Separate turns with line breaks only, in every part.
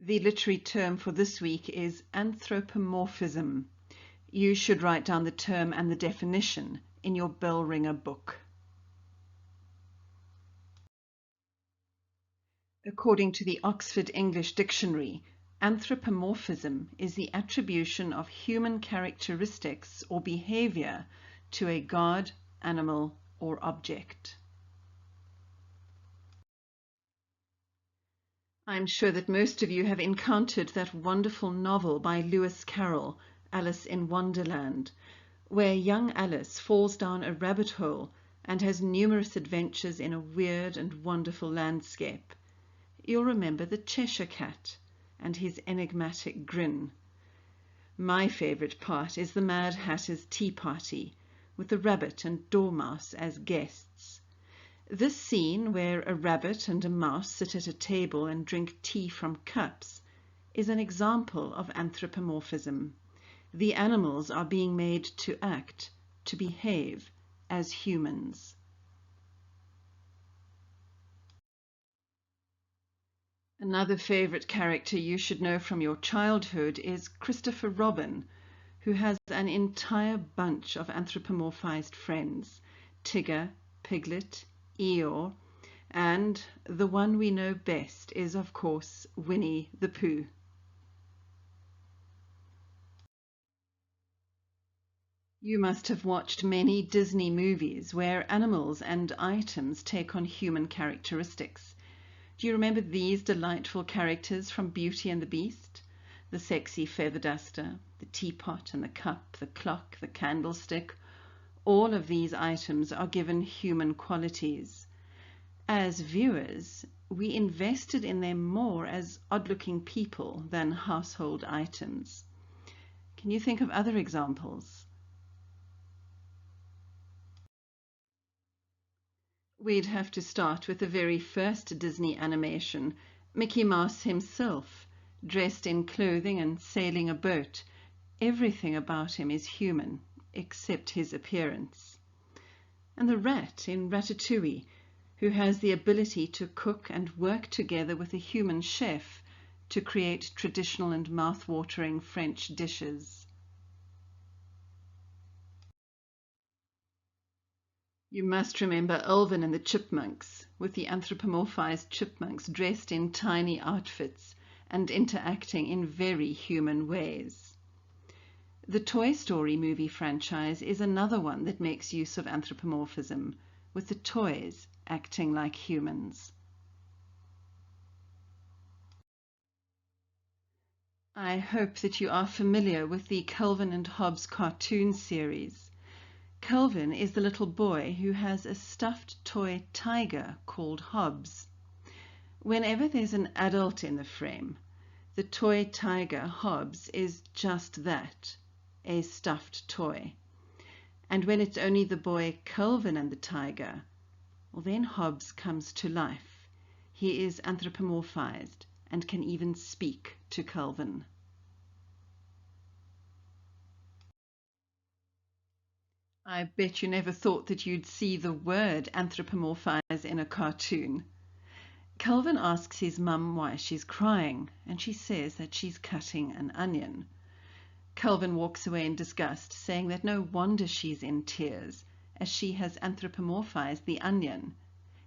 The literary term for this week is anthropomorphism. You should write down the term and the definition in your Bellringer book. According to the Oxford English Dictionary, anthropomorphism is the attribution of human characteristics or behavior to a god, animal, or object. I'm sure that most of you have encountered that wonderful novel by Lewis Carroll, Alice in Wonderland, where young Alice falls down a rabbit hole and has numerous adventures in a weird and wonderful landscape. You'll remember the Cheshire Cat and his enigmatic grin. My favourite part is the Mad Hatter's tea party, with the rabbit and dormouse as guests. This scene, where a rabbit and a mouse sit at a table and drink tea from cups, is an example of anthropomorphism. The animals are being made to act, to behave, as humans. Another favourite character you should know from your childhood is Christopher Robin, who has an entire bunch of anthropomorphized friends: Tigger, Piglet, Eeyore, and the one we know best is, of course, Winnie the Pooh. You must have watched many Disney movies where animals and items take on human characteristics. Do you remember these delightful characters from Beauty and the Beast? The sexy feather duster, the teapot and the cup, the clock, the candlestick. All of these items are given human qualities. As viewers, we invested in them more as odd-looking people than household items. Can you think of other examples? We'd have to start with the very first Disney animation, Mickey Mouse himself, dressed in clothing and sailing a boat. Everything about him is human, except his appearance. And the rat in Ratatouille, who has the ability to cook and work together with a human chef to create traditional and mouth-watering French dishes. You must remember Alvin and the Chipmunks, with the anthropomorphized chipmunks dressed in tiny outfits and interacting in very human ways. The Toy Story movie franchise is another one that makes use of anthropomorphism, with the toys acting like humans. I hope that you are familiar with the Calvin and Hobbes cartoon series. Calvin is the little boy who has a stuffed toy tiger called Hobbes. Whenever there's an adult in the frame, the toy tiger Hobbes is just that, a stuffed toy. And when it's only the boy Calvin and the tiger, well, then Hobbes comes to life. He is anthropomorphized and can even speak to Calvin. I bet you never thought that you'd see the word anthropomorphize in a cartoon. Calvin asks his mum why she's crying, and she says that she's cutting an onion. Calvin walks away in disgust, saying that no wonder she's in tears, as she has anthropomorphized the onion.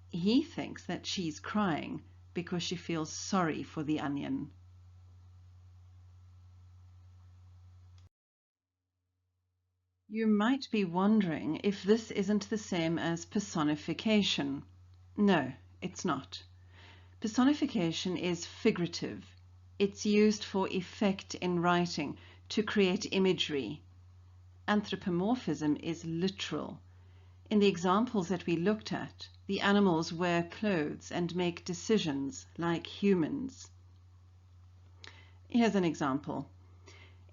He thinks that she's crying because she feels sorry for the onion. You might be wondering if this isn't the same as personification. No, it's not. Personification is figurative. It's used for effect in writing, to create imagery. Anthropomorphism is literal. In the examples that we looked at, the animals wear clothes and make decisions like humans. Here's an example.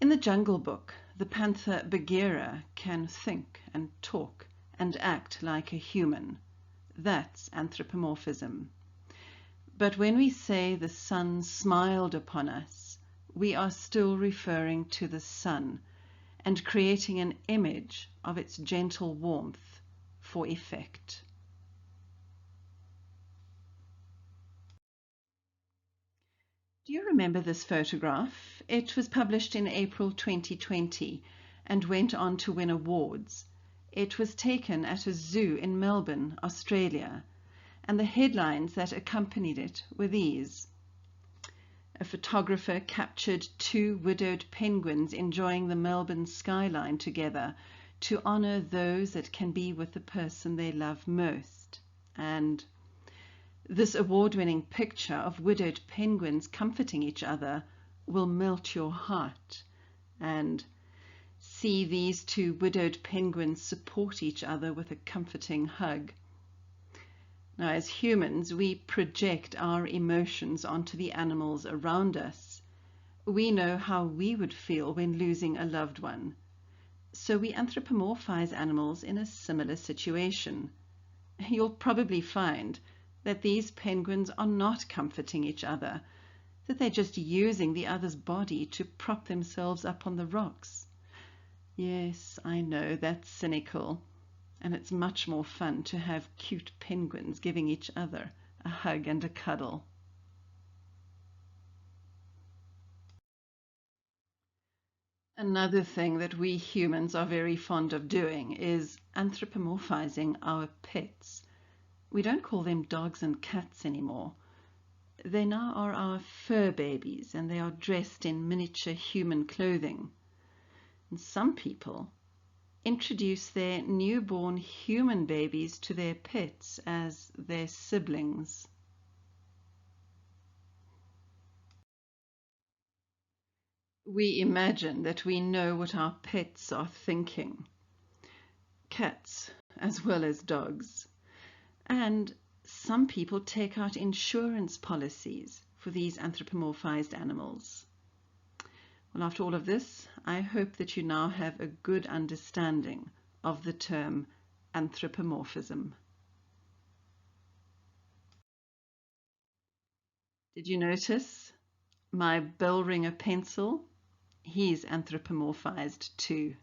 In the Jungle Book, the panther Bagheera can think and talk and act like a human. That's anthropomorphism. But when we say the sun smiled upon us, we are still referring to the sun and creating an image of its gentle warmth for effect. Do you remember this photograph? It was published in April 2020 and went on to win awards. It was taken at a zoo in Melbourne, Australia, and the headlines that accompanied it were these. A photographer captured two widowed penguins enjoying the Melbourne skyline together to honour those that can be with the person they love most. And this award-winning picture of widowed penguins comforting each other will melt your heart. And see these two widowed penguins support each other with a comforting hug. Now, as humans, we project our emotions onto the animals around us. We know how we would feel when losing a loved one. So we anthropomorphize animals in a similar situation. You'll probably find that these penguins are not comforting each other, that they're just using the other's body to prop themselves up on the rocks. Yes, I know that's cynical, and it's much more fun to have cute penguins giving each other a hug and a cuddle. Another thing that we humans are very fond of doing is anthropomorphizing our pets. We don't call them dogs and cats anymore. They now are our fur babies, and they are dressed in miniature human clothing. And some people introduce their newborn human babies to their pets as their siblings. We imagine that we know what our pets are thinking. Cats as well as dogs. And some people take out insurance policies for these anthropomorphized animals. Well, after all of this, I hope that you now have a good understanding of the term anthropomorphism. Did you notice my BELLRINGER pencil? He's anthropomorphized too.